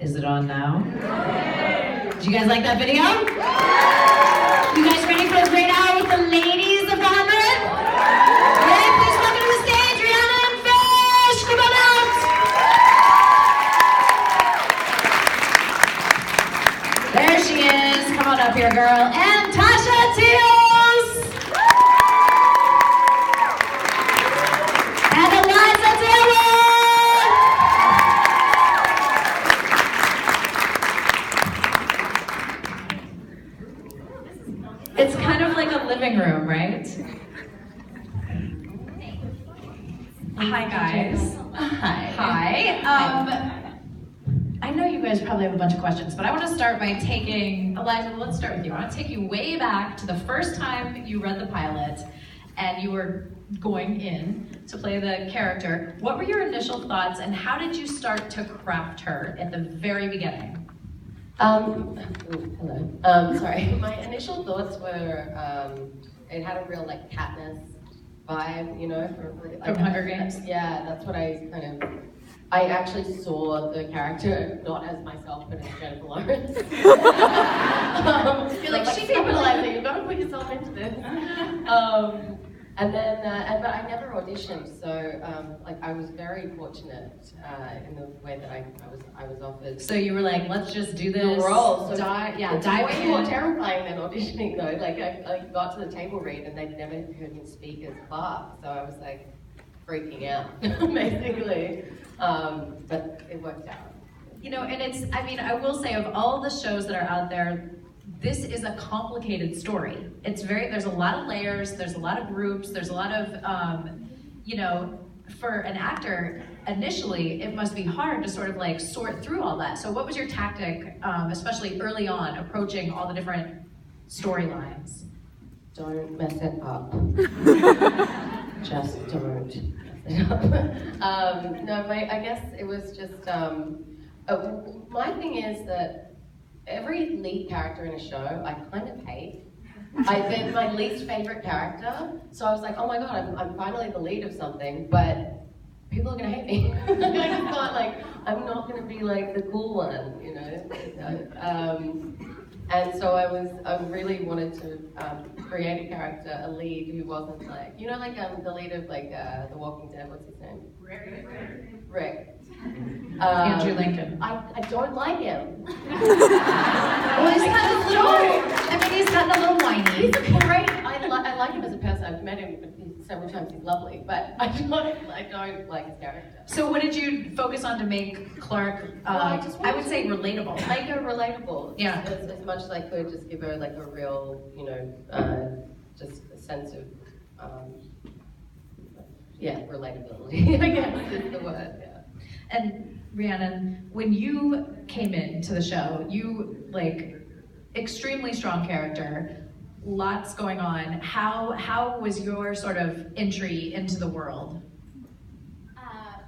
Is it on now? Did you guys like that video? You guys ready for a great hour with the ladies of 100? Ready? Please welcome to the stage, Rihanna and Fish. Come on out. There she is. Come on up here, girl. And Tasha Teals. And Eliza Taylor. It's kind of like a living room, right? Hi, guys. Hi. I know you guys probably have a bunch of questions, but I want to start by taking, Eliza, let's start with you. I want to take you way back to the first time you read the pilot and you were going in to play the character. What were your initial thoughts and how did you start to craft her at the very beginning? Hello. Sorry. My initial thoughts were, it had a real like Katniss vibe, you know, From Hunger Games? Yeah, that's what I actually saw the character not as myself, but as Jennifer Lawrence. You're like, she capitalized it. You've got to put yourself into this. And then, but I never auditioned, so like I was very fortunate in the way that I was offered. So you were like, let's just do this. The role. So dive way more terrifying than auditioning though. Like I got to the table read and they'd never heard me speak as Clark, so I was like freaking out basically. But it worked out. You know, and it's, I mean, I will say of all the shows that are out there, this is a complicated story. It's there's a lot of layers, there's a lot of groups, there's a lot of, you know, for an actor, initially, it must be hard to sort of like sort through all that. So what was your tactic, especially early on, approaching all the different storylines? Don't mess it up. Just don't mess it up. No, I guess it was just, my thing is that every lead character in a show, I kind of hate. They're my least favorite character, so I was like, oh my god, I'm finally the lead of something, but people are gonna hate me. I just thought like, I'm not gonna be like the cool one, you know? And so I really wanted to create a character, a lead who wasn't like, you know, like the lead of like The Walking Dead, what's his name? Rick. Andrew Lincoln. I don't like him. Well, he's kind of he's kind of a little whiny. He's great. I like him as a person. I've met him several times. He's lovely, but I don't like his character. So what did you focus on to make Clark, I would say relatable? Make her relatable. Yeah. As much as I could, just give her like a real, you know, just a sense of, relatability, I guess is the word, yeah. And Rhiannon, when you came into the show, you extremely strong character, lots going on. How was your sort of entry into the world?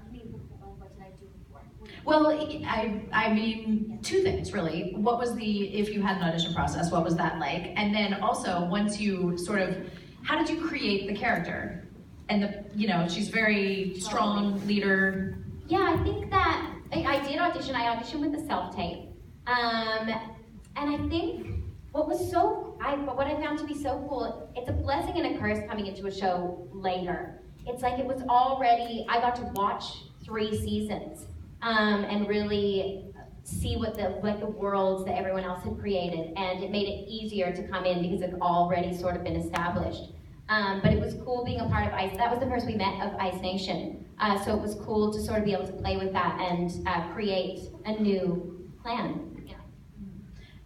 What did I do before? Well, I mean, two things really. What was if you had an audition process, what was that like? And then also, once you how did you create the character? And she's very strong leader. Yeah, I think that I did audition. I auditioned with the self-tape. And I think what I found to be so cool, it's a blessing and a curse coming into a show later. It's like it was already, I got to watch 3 seasons and really see what the worlds that everyone else had created, and it made it easier to come in because it's already sort of been established. But it was cool being a part of Ice. That was the first we met of Ice Nation. So it was cool to sort of be able to play with that and create a new plan. Yeah.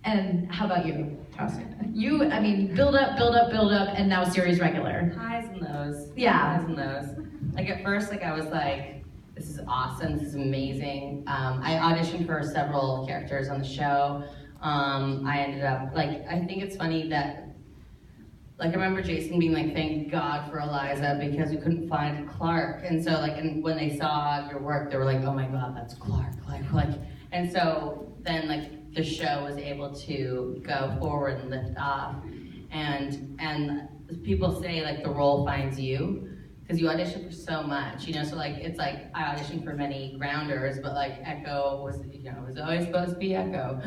And how about you, Tasha? You, build up, and now series regular. Highs and lows. Yeah. Highs and lows. Like at first, I was like, this is awesome, this is amazing. I auditioned for several characters on the show. I ended up, I think it's funny that I remember Jason being like, thank God for Eliza because we couldn't find Clark. And so and when they saw your work, they were like, oh my God, that's Clark. And so then the show was able to go forward and lift off. And people say the role finds you. because you audition for so much, you know, so like, it's like, I auditioned for many grounders, but like Echo was, you know, was always supposed to be Echo.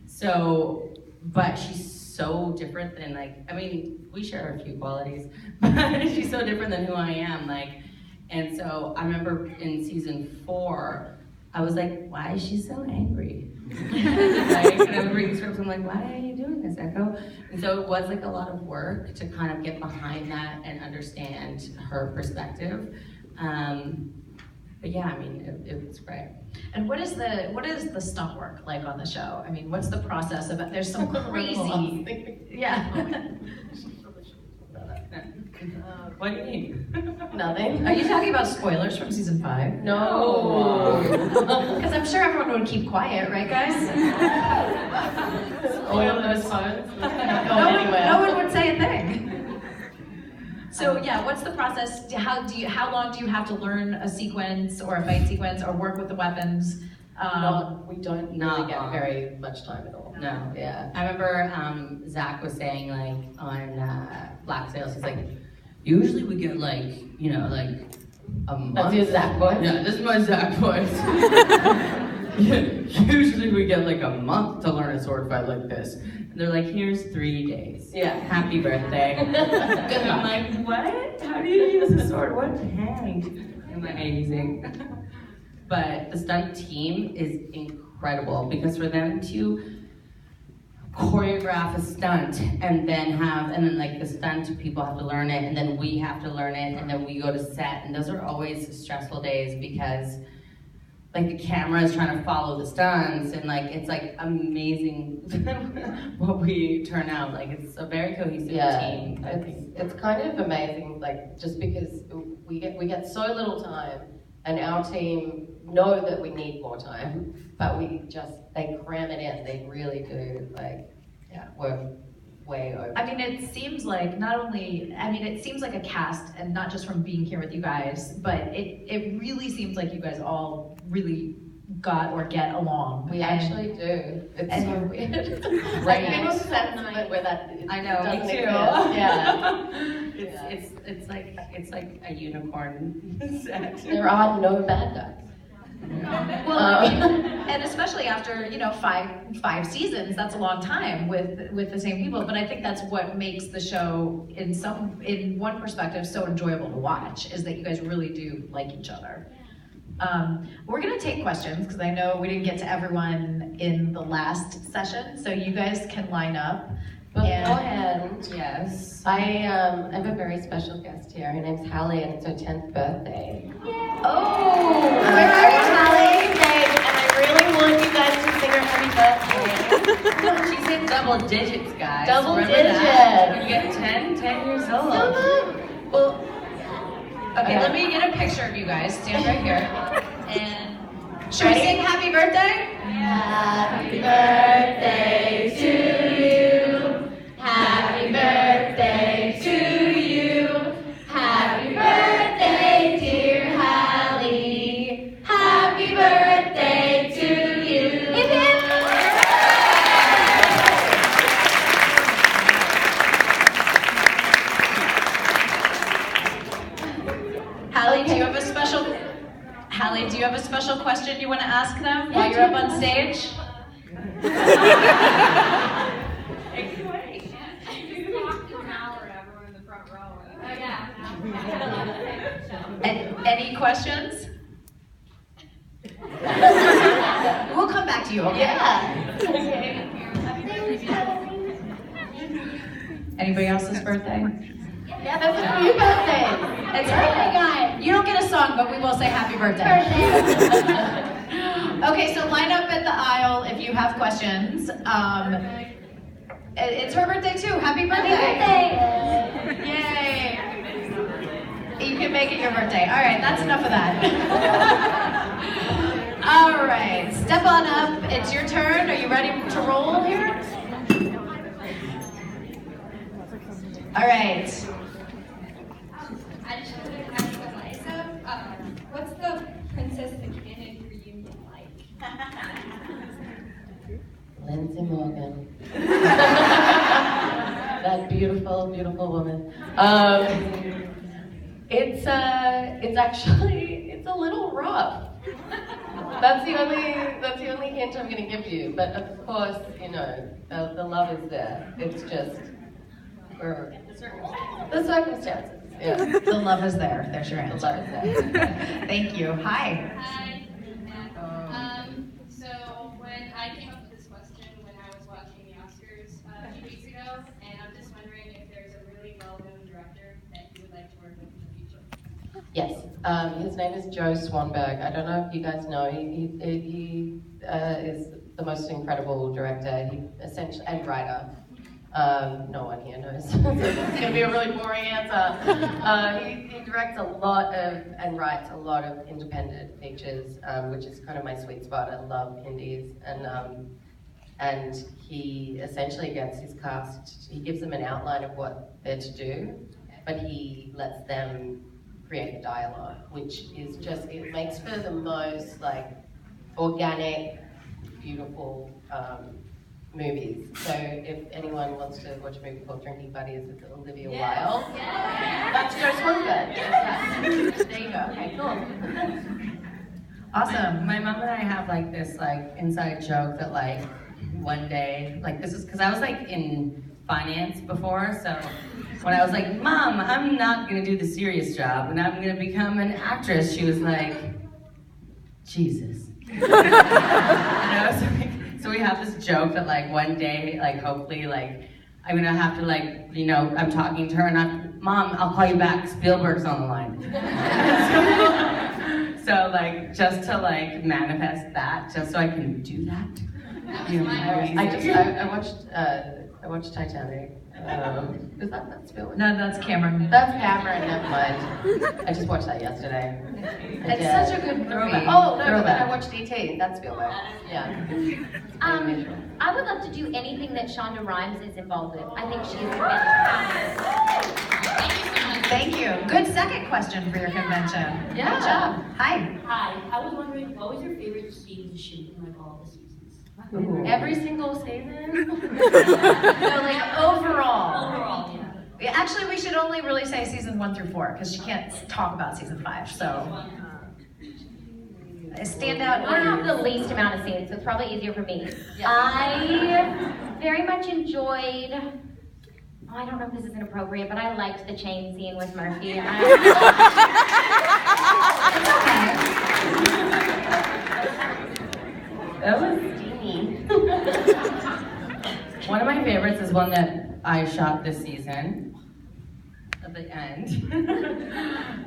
So, but she's so different than like, I mean, we share a few qualities, but she's so different than who I am, like, and so I remember in season 4, I was like, why is she so angry? Right? And I would read the scripts, I'm like, why are you doing this, Echo? And so it was like a lot of work to kind of get behind that and understand her perspective. But yeah, I mean, it was great. And what is the stunt work like on the show? I mean, what's the process of it? There's some crazy, yeah. What do you mean? Nothing. Are you talking about spoilers from season 5? No. Because I'm sure everyone would keep quiet, right, guys? Oil those phones. No one would say a thing. So yeah, what's the process? How long do you have to learn a sequence or a fight sequence or work with the weapons? We don't really get very much time at all. No. Yeah. I remember Zach was saying like on Black Sails, he's like, usually we get like, you know, like a month. That's your Zach voice? Yeah, this is my Zach voice. Usually we get like a month to learn a sword fight like this. And they're like, here's 3 days. Yeah. Happy birthday. And I'm like, what? How do you use a sword? What hand? Amazing. But the stunt team is incredible because for them to choreograph a stunt and then like the stunt people have to learn it and then we have to learn it and then we go to set, and those are always stressful days because like the camera is trying to follow the stunts and like it's like amazing what we turn out. Like it's a very cohesive team. It's kind of amazing, like just because we get so little time and our team know that we need more time, but they cram it in. They really do, like, work way over. I mean, it seems like it seems like a cast, and not just from being here with you guys, but it really seems like you guys all really got or get along. We actually do. It's so weird. Right. Like, no sense of it where that I know, me doesn't too. exist. Yeah. It's like a unicorn set. There are no bad guys. Well, I mean, and especially after, you know, five seasons, that's a long time with the same people. But I think that's what makes the show, in one perspective, so enjoyable to watch, is that you guys really do like each other. We're gonna take questions because I know we didn't get to everyone in the last session, so you guys can line up. Beforehand, Yes. I have a very special guest here. Her name's Hallie, and it's her 10th birthday. Oh, where are you, Hallie? And I really want you guys to sing her happy birthday. She's in double digits, guys. Double Remember digits. that? You get 10 years old. Well, okay, let me get a picture of you guys. Stand right here. And should we sing happy birthday? Happy birthday to you. Happy birthday to you. Happy birthday, dear Hallie. Happy birthday to you. Hip hip. Hallie, do you have a special question you want to ask them while you're up on stage? Any questions? We'll come back to you, okay? Yeah. Anybody else's birthday? Yeah, that's a few birthdays. It's birthday guy. You don't get a song, but we will say happy birthday. Okay, so line up at the aisle if you have questions. It's her birthday too. Happy birthday! Yay! You can make it your birthday. All right, that's enough of that. All right, step on up. It's your turn. Are you ready to roll here? All right. I just wanted to ask Eliza, what's the Princess McKinnon reunion like? Lindsay Morgan. That beautiful beautiful woman. It's a little rough. That's the only hint I'm going to give you. But of course, you know, the love is there. It's just the circumstances. Yeah. The love is there. There's your The answer. love is there. Thank you. Hi. Hi, so when I came up with this question when I was watching the Oscars a few weeks ago, and I'm just wondering if there's a really well-known director that you would like to work with in the future. Yes, his name is Joe Swanberg. I don't know if you guys know. He is the most incredible director. He essentially and writer. No one here knows. It's going to be a really boring answer. He directs a lot of and writes a lot of independent features, which is kind of my sweet spot. I love indies, and he essentially gets his cast. He gives them an outline of what they're to do, but he lets them create the dialogue, which is just, it makes for the most like organic, beautiful movies. So if anyone wants to watch a movie called Drinking Buddies with Olivia Wilde, that's Joe Swanberg. Yes. There you go. Okay, cool. Awesome. My mom and I have like this like inside joke that like one day, like this is because I was like in finance before, so when I was like, Mom, I'm not gonna do the serious job and I'm gonna become an actress, she was like, Jesus. You know, so we have this joke that like one day, like hopefully like I'm gonna have to like, you know, I'm talking to her and I'm, Mom, I'll call you back, Spielberg's on the line. So like just to like manifest that, just so I can do that. You know, I watched Titanic. Is that Spielberg? No, that's Cameron. That's Cameron, never mind. I just watched that yesterday. It's such a good movie. Oh, no, but I watched E.T. That's Spielberg. Yeah. I would love to do anything that Shonda Rhimes is involved with. I think she's fantastic. Thank you. Good second question for your convention. Yeah. Good job. Hi. Hi, I was wondering, what was your favorite scene to shoot in like all the seasons? Every single season? No, like overall. Overall, yeah. Actually, we should only really say season 1 through 4 because she can't talk about season 5. So, stand out. I have the least amount of scenes, so it's probably easier for me. Yeah. I very much enjoyed. Oh, I don't know if this is inappropriate, but I liked the chain scene with Murphy. That was steamy. one of my favorites is one that I shot this season at the end.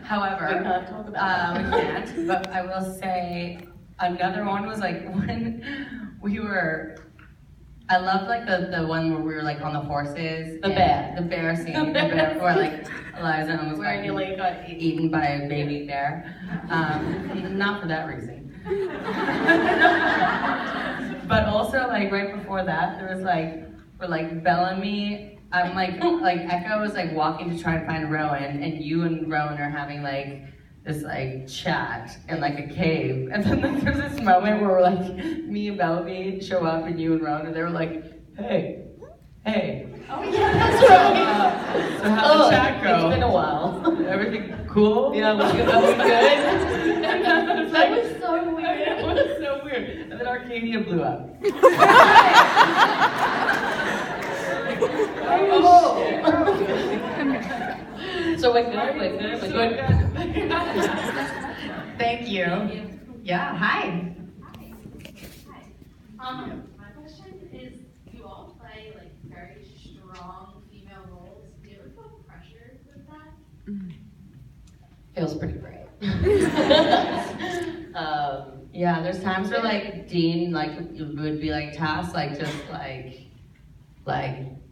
However, We can't talk about we can't, but I will say another one was like when we were, I loved like the one where we were like on the horses. The bear. The bear scene. The bear, where like Eliza almost Where got nearly got eaten by a baby bear. Not for that reason. But also like right before that, there was like, where like Bellamy, I'm like Echo was like walking to try and find Rowan, and you and Rowan are having like this like chat in like a cave, and then like, there's this moment where we're like, me and Bellamy show up, and you and Rowan, and they were like, hey. Oh yeah, that's right. So how'd the chat go? It's been a while. Everything cool? Yeah, are we good? That was so weird. It was so weird. And then Arcadia blew up. So we're good. Thank you. Yeah. Hi. My question is, you all play like very strong female roles. Do you ever feel pressured with that? Feels pretty great. Yeah, there's times where like Dean like would be like tasked like just like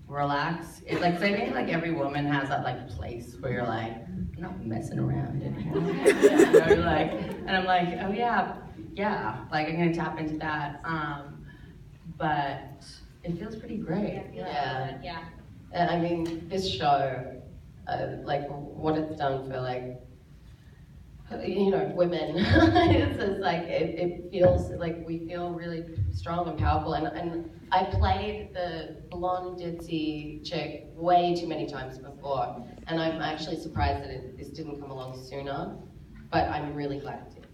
relax. It's like 'cause I think like every woman has that like place where you're like, I'm not messing around anymore. You know, you're like, and I'm like, oh yeah, like I'm gonna tap into that. But it feels pretty great. Yeah. And I mean, this show, like what it's done for like you know, women. It's just like, it feels like we feel really strong and powerful. And I played the blonde ditzy chick way too many times before. And I'm actually surprised that this didn't come along sooner, but I'm really glad it did.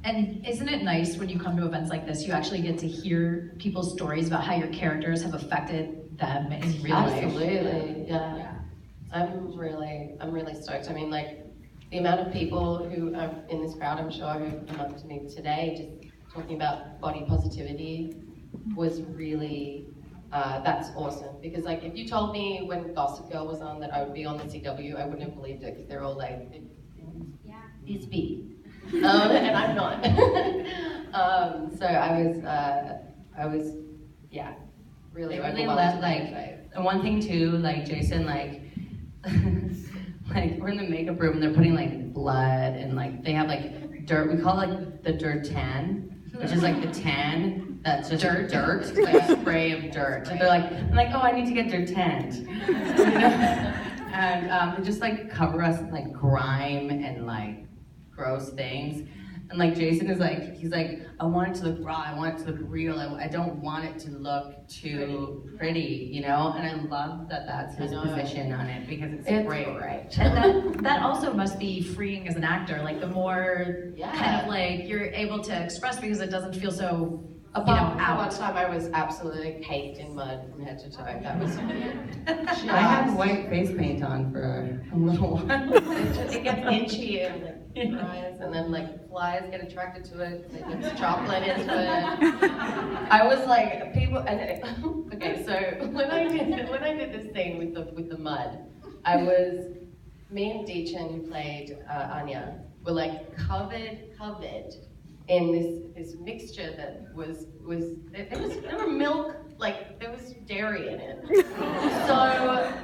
And isn't it nice when you come to events like this, you actually get to hear people's stories about how your characters have affected them in real life? Absolutely, yeah. I'm really stoked. I mean, like, the amount of people who are in this crowd, I'm sure, who come up to me today just talking about body positivity was really, that's awesome. Because, like, if you told me when Gossip Girl was on that I would be on the CW, I wouldn't have believed it, because they're all like, it's B. And I'm not. So I was, yeah, really. They really let, like, and one thing too, like Jason, like, like we're in the makeup room and they're putting like blood and like they have like dirt. We call it like the dirt tan, which is like the tan that's just dirt, like a spray of dirt. And they're like, I'm like, oh, I need to get dirt tanned. You know? And they just like cover us in like grime and like gross things. And like Jason is like, he's like, I want it to look raw, I want it to look real, I don't want it to look too pretty, you know? And I love that that's his position on it, because it's great. And that also must be freeing as an actor, like the more kind of like you're able to express, because it doesn't feel so, out. One time I was absolutely caked in mud from head to toe. That was I had white face paint on for a little while. It gets itchy and like dries, and then like flies get attracted to it because it gets chocolate into it. I was like, people. Okay, so when I did this scene with the mud, me and Deechin, who played Anya, were like covered in this mixture that there were milk, like there was dairy in it. So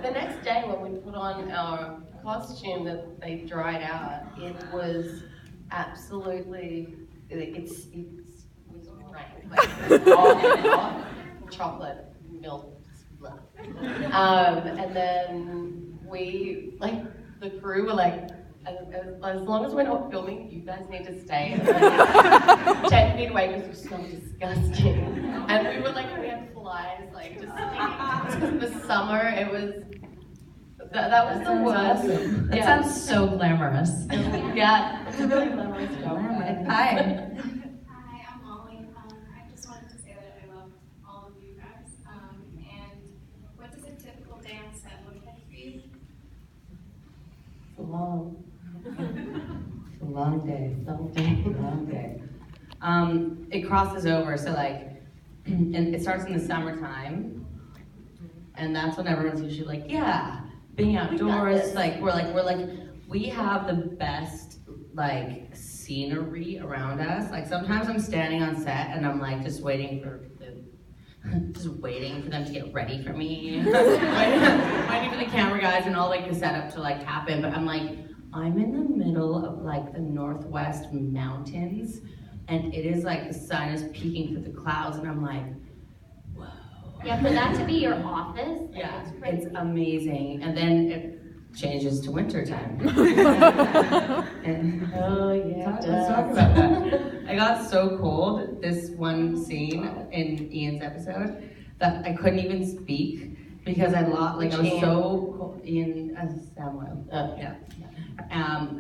the next day when we put on our costume that they dried out, it was absolutely, it was rank, like hot chocolate milk. And then we, like, the crew were like, as long as we're not filming, you guys need to stay 10 feet away because it was so disgusting. And we were like, we had flies, like, just sticking. The summer, it was, that was the worst. Awesome. That sounds so glamorous. Yeah, it's a really glamorous job. Hi. Hi, I'm Molly. I just wanted to say that I love all of you guys. And what does a typical day on set look like for you? It's a long day. It crosses over, so like, and it starts in the summertime, and that's when everyone's usually like, yeah, being outdoors, we have the best like scenery around us. Like sometimes I'm standing on set and I'm like just waiting for them to get ready for me. waiting for the camera guys and all like the setup to like happen, but I'm like, I'm in the middle of like the Northwest mountains, and it is like the sun is peeking through the clouds, and I'm like, whoa. Yeah, for that to be your office, Yeah, it's it's amazing. And then it changes to winter time. And let's talk about that. I got so cold this one scene in Ian's episode that I couldn't even speak because I was so cold. Ian Samuel. Yeah.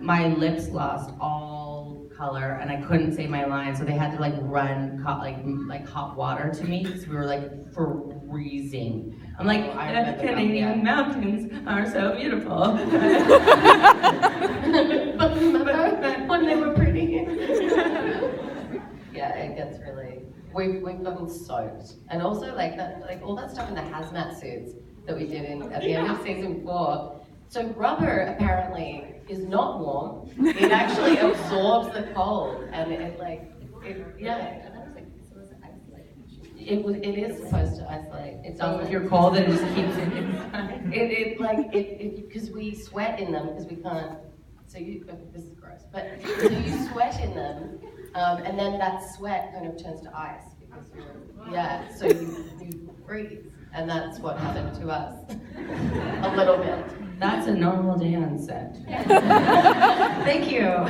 My lips lost all color and I couldn't say my lines, so they had to like run hot water to me because we were like freezing. I'm like, the Canadian mountains are so beautiful. But remember when they were pretty? Yeah, it gets really. We've gotten soaked, and also like all that stuff in the hazmat suits that we did at the end of season 4. So rubber apparently is not warm. It actually absorbs the cold, and it is supposed to isolate. It So doesn't. if you're cold, then it just keeps it inside. Because we sweat in them because we can't. This is gross, but so you sweat in them, and then that sweat kind of turns to ice because so you freeze, and that's what happened to us a little bit. That's a normal day on set. Thank you.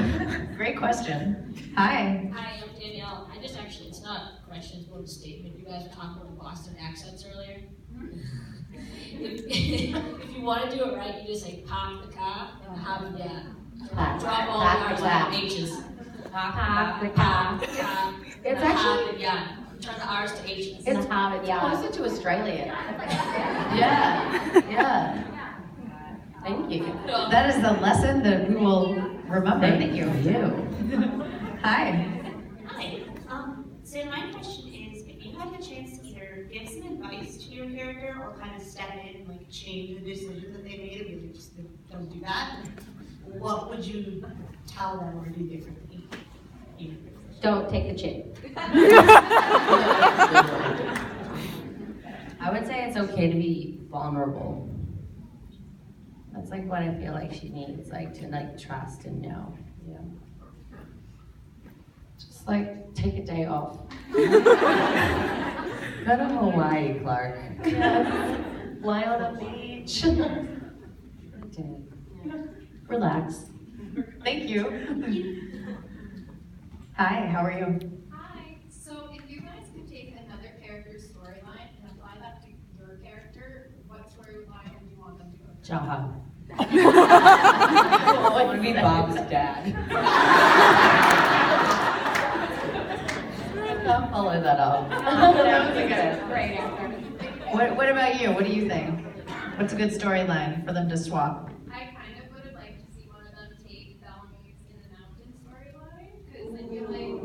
Great question. Hi. Hi, I'm Danielle. It's not a question, it's more of a statement. You guys were talking about the Boston accents earlier. If you want to do it right, you just say park the car and have it drop all the R's and H's. Park the car. It's actually, Turn the R's to H's. it's closer to Australian. Yeah. Thank you. That is the lesson that we will remember. Thank you. Hi. Hi. So my question is, if you had the chance to either give some advice to your character or kind of step in and like change the decision that they made and be like, just don't do that, what would you tell them or do differently? Don't take the chip. I would say it's okay to be vulnerable. That's like what I feel like she needs, like to like trust and know. Yeah. Just like take a day off. Go to Hawaii, Clark. Yes. Lie on a beach. Relax. Thank you. Hi, how are you? Hi. So if you guys could take another character's storyline and apply that to your character, what storyline would you want them to go through? Job. I want to be Bob's dad. I'll follow that up. That was a good. Great answer. What about you? What do you think? What's a good storyline for them to swap? I kind of would have liked to see one of them take Bellamy's In the Mountain storyline, because I feel like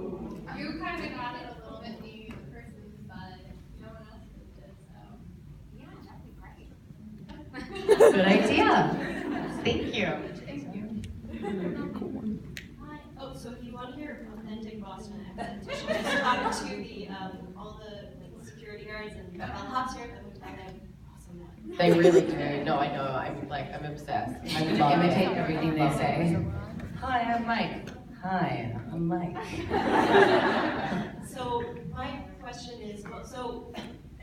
you kind of got it a little bit being the person, but no one else did, so yeah, that'd be great. Good idea. Thank you. Oh, so if you want to hear authentic Boston accent, you should just talk to the all the like, security guards and bellhops here at the hotel. They have awesome ones. They really do. No, I know. I'm obsessed. I would imitate everything they say. Hi, I'm Mike. Hi, I'm Mike. So my question is, so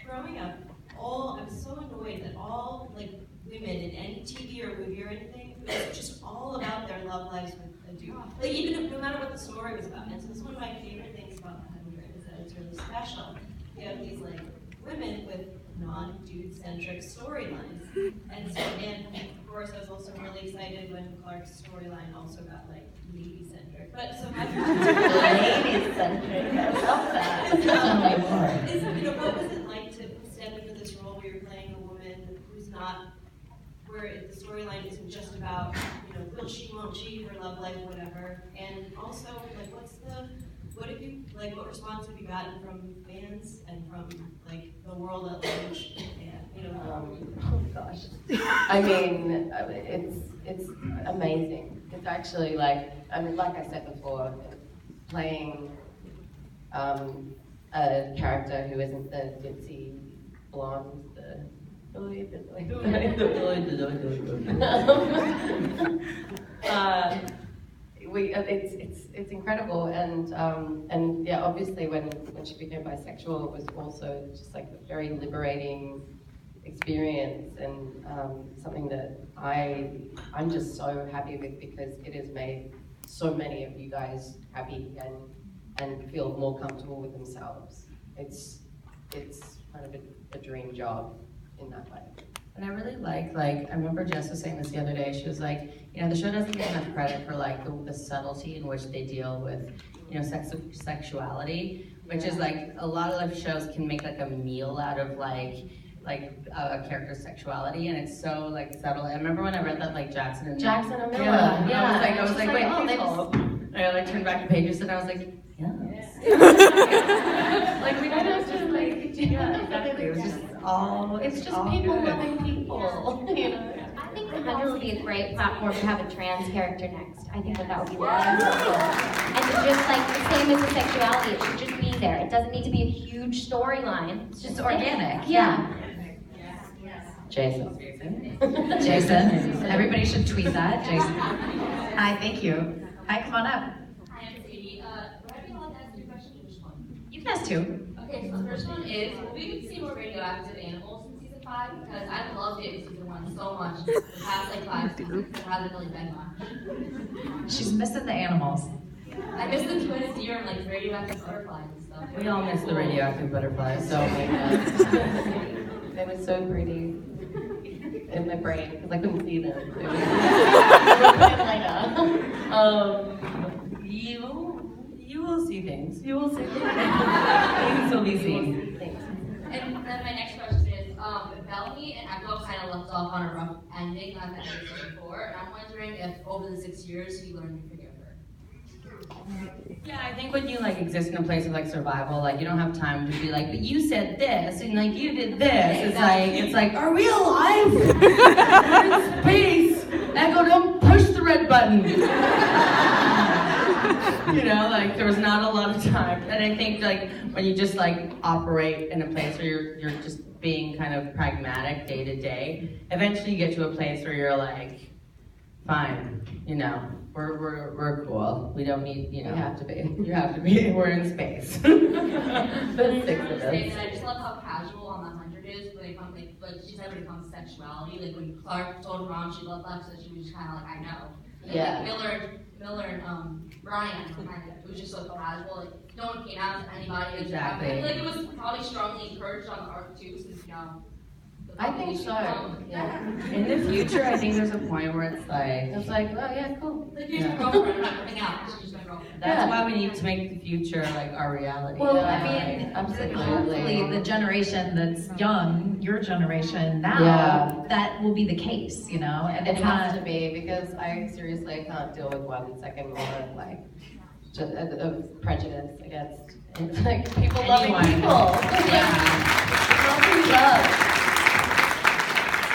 growing up, I'm so annoyed that all like women in any TV or movie or anything, it's just all about their love lives with a dude. Like even if, no matter what the story was about. And so it's one of my favorite things about the 100 is that it's really special. You have these like women with non-dude-centric storylines. And so, and of course, I was also really excited when Clark's storyline also got like lady-centric. But so my Lady-centric. I love that. what was it like to step into this role where you're playing a woman who's not, where the storyline isn't just about, will she, won't she, her love life, whatever. And also, like, what response have you gotten from fans and from like the world at large? And Oh gosh. I mean, it's amazing. It's actually like I said before, playing a character who isn't the ditzy blonde, it's incredible, and yeah, obviously when she became bisexual, it was also just like a very liberating experience, and something that I'm just so happy with, because it has made so many of you guys happy and feel more comfortable with themselves. It's kind of a dream job in that way. And I really like, I remember Jess was saying this the other day, she was like, the show doesn't get enough credit for like the subtlety in which they deal with, sexuality, which is like, a lot of the shows can make like a meal out of like a character's sexuality, and it's so like subtle. I remember when I read that like Jackson and Miller. Yeah. I was like, wait, oh, they please just... I like turned back the pages and I was like, yes. Like we don't have to like, Yeah, exactly. It was just all. it's just all people good. loving people, I think the 100 would be a great platform to have a trans character next. I think that would be wonderful. And to just like, the same as the sexuality, it should just be there. It doesn't need to be a huge storyline. It's Just organic. Yeah. Jason. Jason. Everybody should tweet that. Jason. Hi, thank you. Hi, come on up. Hi, I'm Katie. Would I be allowed to ask two questions or just one? You can ask two. Okay, so the first one is, will we see more radioactive animals in season 5 because I loved it in season 1 so much. The past like 5 seasons, it hasn't really been much. She's missing the animals. I miss the twin deer and like radioactive butterflies and stuff. We all miss the radioactive butterflies. So They were so pretty in my brain because I couldn't see them. They were you will see things. You will see things. Things will be seen. And then my next question is, Bellamy and Echo kind of left off on a rough ending on the episode 4, and I'm wondering if over the 6 years he learned to forgive her. Yeah, I think when you like exist in a place of like survival, like you don't have time to be like, but you said this and like you did this. It's like, are we alive? We're in space. Echo, don't push the red button. You know, like there was not a lot of time. And I think like when you just like operate in a place where you're just being kind of pragmatic day to day, eventually you get to a place where you're like, fine, you know, we're cool. We don't need, you know. You have to be. You have to be. We're in space. I just love how casual on the 100 is when it comes like she said when it comes to sexuality. Like when Clark told Ron she loved Lex, so she was just kind of like, I know. And Yeah. like Miller and Brian, it was just so casual. Like no one came out to anybody. Exactly. And like it was probably strongly encouraged on the arc too, since you know. I think so. Yeah. In the future, I think there's a point where it's like, oh yeah, cool. Like she's my girlfriend, I'm not coming out. She's just my girlfriend. that's why we need to make the future like our reality. Well, Yeah, I mean, absolutely. hopefully the generation that's young, your generation now, that will be the case, you know? And It it's has not, to be because I seriously can't deal with 1 second more of like just of prejudice against like people loving Anyone. people. Yeah. Loving love.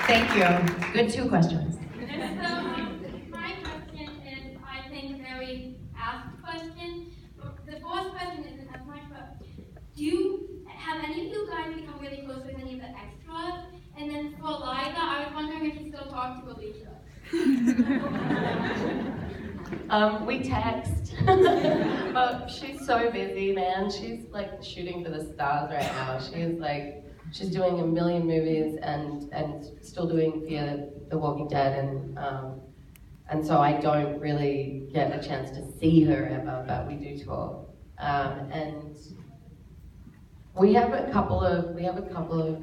thank you. Good 2 questions. So, my question is, I think, a very asked question. The fourth question isn't as much, but have any of you guys become really close with any of the extras? And then for Liza, I was wondering if you still talk to Alicia. We text, but she's so busy, man. She's like shooting for the stars right now. She's doing a million movies and still doing Fear the Walking Dead, and so I don't really get a chance to see her ever, but we do talk. And we have a couple of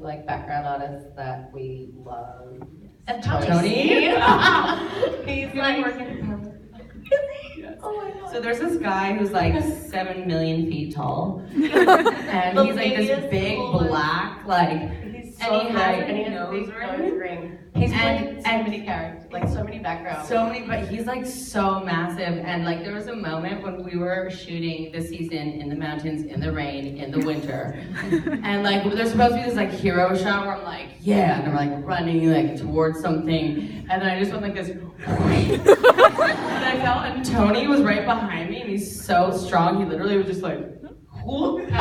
like background artists that we love. And Tony? He's like working. Oh my God. So there's this guy who's like 7 million feet tall, and he's like this big black, like, He's and so he great, has and he a has a nose big ring. nose ring. He's played so And- many characters, like so many backgrounds. So many, but he's like so massive. And like there was a moment when we were shooting this season in the mountains, in the rain, in the winter. And like there's supposed to be this like hero shot where I'm like, yeah, and I'm like running like towards something. And then I just went like this. And I fell, and Tony was right behind me, and he's so strong, he literally was just like, whoop. There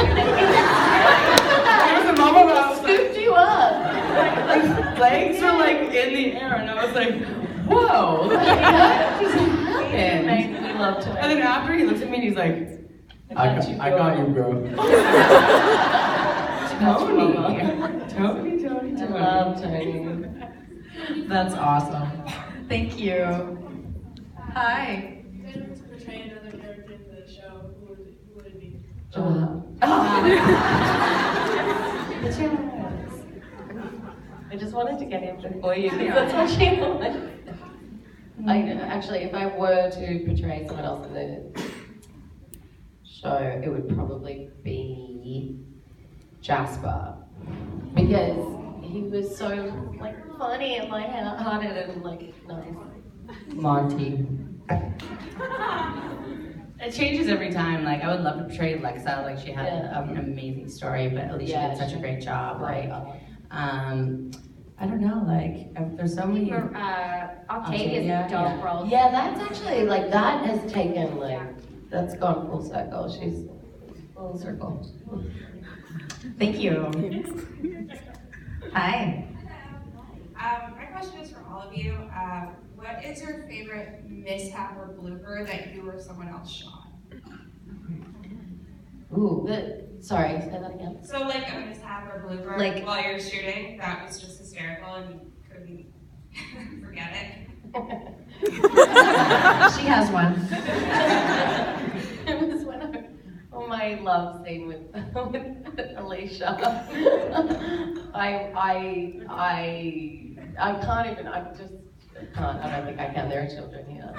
was a moment where I was like, Scooped you up. like legs were like in the air, and I was like, whoa, what just happened? We love to. And then after he looks at me and he's like, I got you, bro. Tony. I love Tony. That's awesome. Thank you. Hi. If you were to portray another character in the show, who would it be? I just wanted to get in before you because that's what she wanted. Actually, if I were to portray someone else in the show, it would probably be Jasper because he was so like funny and lighthearted and like nice. Monty. It changes every time. Like I would love to portray Lexa. Like she had an amazing story, but Alicia did such a great job. Like, I don't know. Like there's so many. Octavia's dope role. Yeah, that's actually like that has taken like that's gone full circle. She's full circle. Thank you. Hi. My question is for all of you. What is your favorite mishap or blooper that you or someone else shot? Ooh, sorry, say that again. So like a mishap or blooper Like- while you're shooting, that was just hysterical and you couldn't forget it. She has one. It was on my love scene with Alicia. I can't even, I just can't, I don't think I can, there are children here.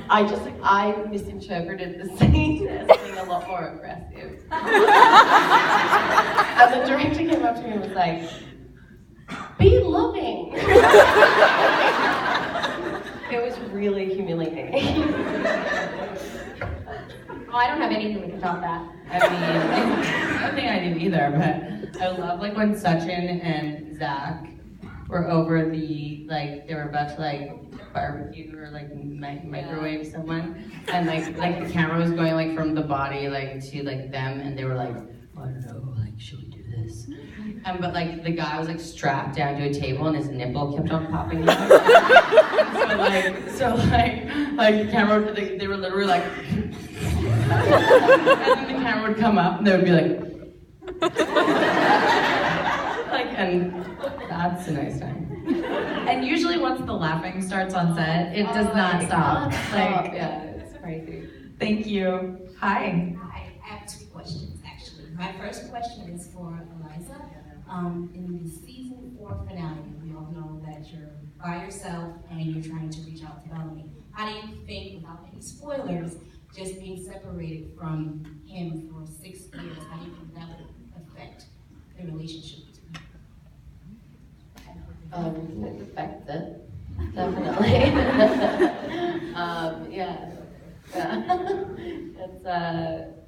I misinterpreted the scene as being a lot more aggressive. And the director came up to me and was like, be loving. It was really humiliating. Oh, I don't have anything to top that. I mean, I don't think I do either, but I love like when Sachin and Zach were over the, like, they were about to like barbecue or like microwave someone, and like the camera was going like from the body like to like them, and they were like, I don't know, like, should we do this? But like the guy was like strapped down to a table and his nipple kept on popping out. so the camera, they were literally like, and then the camera would come up and they would be like, and that's a nice time. And usually once the laughing starts on set, it does not stop. Like, Yeah, it's crazy. thank you. Hi. Hi, I have two questions actually. My first question is for Eliza. In the season 4 finale, we all know that you're by yourself and you're trying to reach out to Bellamy. How do you think, without any spoilers, just being separated from him for 6 years, how do you think that would affect the relationship between you? It affects it, definitely. Yeah.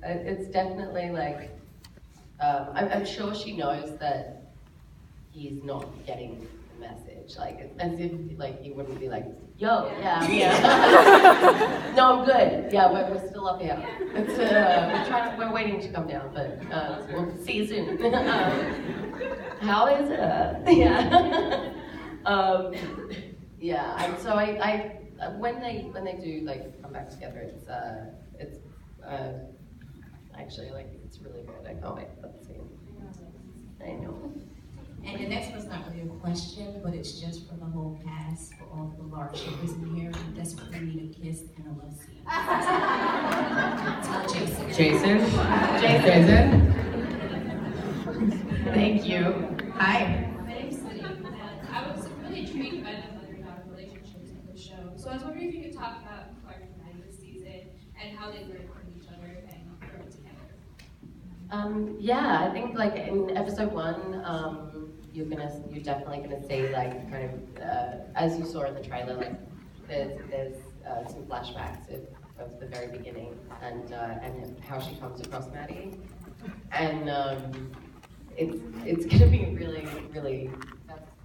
It's definitely like, I'm sure she knows that he's not getting the message. Like, as if like he wouldn't be like, yo, yeah. No, I'm good. Yeah, we're still up here. It's, we're waiting to come down, but we'll see you soon. How is it? Yeah. Yeah. So I when they do like come back together, it's actually like it's really good. I can't wait for that scene. I know. And the next one's not really a question, but it's just for the whole cast, for all the large shippers in here who desperately need a kiss and a love scene. Tell Jason. Jason? Thank you. Hi. My name's Cindy, and I was really intrigued by the mother-daughter relationships in the show. So I was wondering if you could talk about Clark and Maddie this season and how they learned from each other and grow together. Yeah, I think like in episode 1, you're definitely gonna see like kind of as you saw in the trailer, like there's some flashbacks of the very beginning and how she comes across Maddie, and it's gonna be really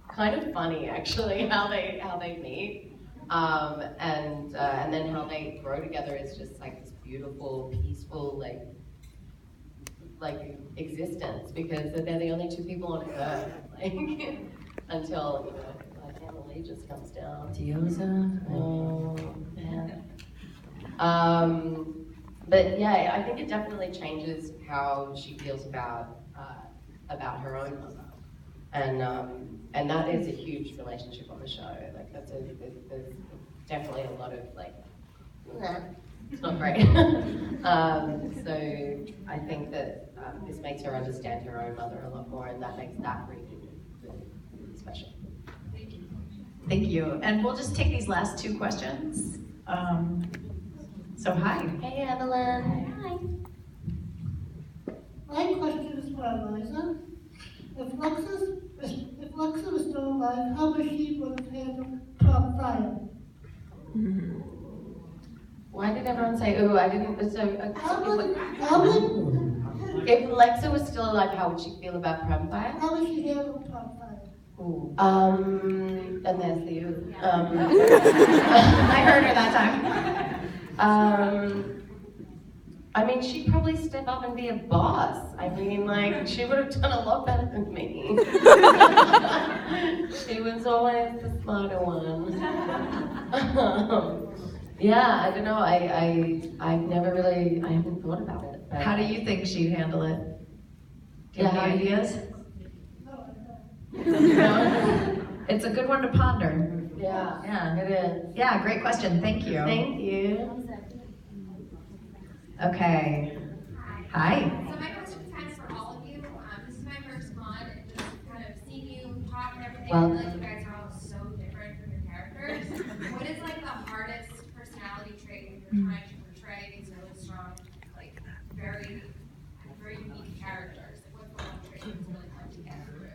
kind of funny actually how they meet, and then how they grow together is just like this beautiful, peaceful like existence, because they're the only 2 people on Earth, like until like Emily just comes down. Diosa? Oh, yeah. But yeah, I think it definitely changes how she feels about her own mother, and that is a huge relationship on the show. Like there's definitely a lot of like, nah, it's not great. So I think that this makes her understand her own mother a lot more, and that makes that reunion really special. Thank you. And we'll just take these last 2 questions. So hi. Hey, Evelyn. Hi. My question is for Eliza. If Lexa was still alive, how would she would have handled Top Fire? Why did everyone say, ooh, I didn't, so, How would if Lexa was still alive, how would she feel about Prempire? How would she handle Top Fire? Ooh. And there's the ooh. I heard her that time. I mean, she'd probably step up and be a boss. I mean, like, she would have done a lot better than me. She was always the smarter one. Yeah, I don't know. I've never really, I haven't thought about it. But How do you think she'd handle it? Do you have Yeah, any ideas? It's a good one to ponder. Yeah, it is. Yeah, great question. Thank you. Thank you. Okay. Hi. So my question is kind of for all of you. This is my first con, and just kind of seeing you talk and everything. Well- I feel like you guys are all so different from your characters. What is like the hardest personality trait when you're trying to portray these really strong, like very unique characters? Like, what's the one trait that's really hard to get through?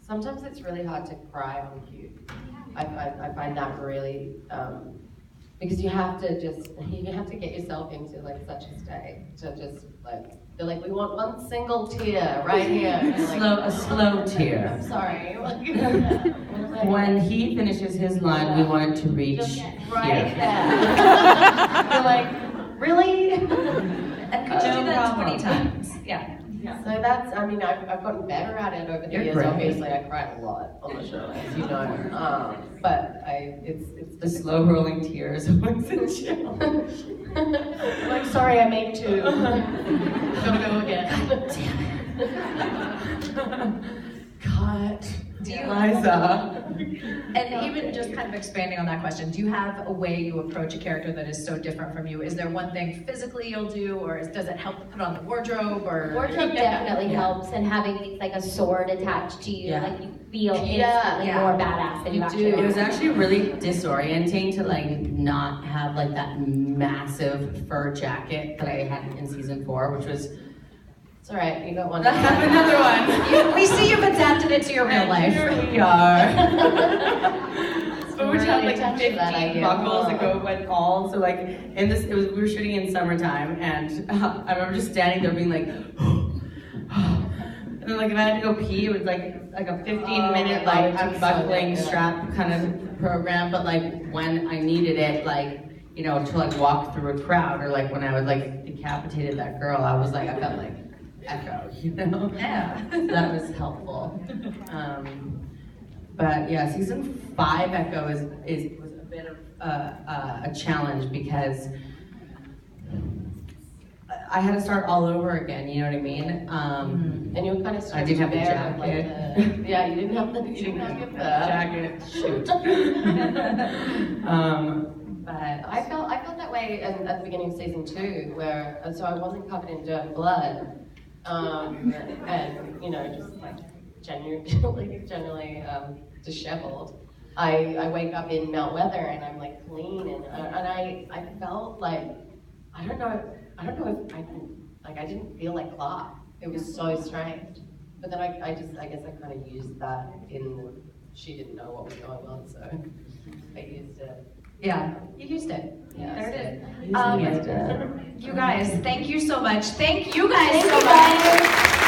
Sometimes it's really hard to cry on cue. I find that really, because you have to get yourself into like such a state to just like, they're like, we want one single tear right here. And you're like, A slow tear. I'm sorry. When he finishes his line, we want it to reach Right here. there. You're like, really? And could you do that 20 times? Yeah. So that's, I mean, I've gotten better at it over the You're years. great. Obviously, I cried a lot on the show, as you know. But it's The slow rolling tears always in jail. I'm like, sorry, I made two. Gotta go again. Cut. you- Liza. And even just kind of expanding on that question, do you have a way you approach a character that is so different from you? Is there one thing physically you'll do, or does it help to put on the wardrobe? Or Wardrobe definitely helps, and having like a sword attached to you, Yeah. like you feel Yeah. instantly Yeah. more badass than you actually It are. was actually really disorienting to like not have like that massive fur jacket that I had in season 4, which was It's all right, you got one. I have another one. We see you've adapted it to your real life. Here we are. But which had like Really touched that 15 idea. buckles that go with all. So like in this, we were shooting in summertime, and I remember just standing there being like, and then like if I had to go pee, it was like a 15-minute like unbuckling strap kind of program. But like when I needed it, like you know, to like walk through a crowd, or like when I was like decapitated that girl, I was like, I felt like Echo, you know? Yeah. That was helpful. But yeah, season 5 Echo was a bit of a challenge because I had to start all over again, you know what I mean? And you were kind of I didn't have the there, like, jacket. yeah, you didn't have your jacket. Shoot. But I felt that way at the beginning of season 2, where so I wasn't covered in dirt and blood, and you know, just like generally disheveled. I wake up in Mount Weather and I'm like clean, and I felt like I don't know if I didn't feel like Clark. It was so strange. But then I guess I kind of used that in she didn't know what was going on, so I used it. Yeah, you used it. Yeah, There it is. Used it. You guys, thank you so much. Thank you guys so much.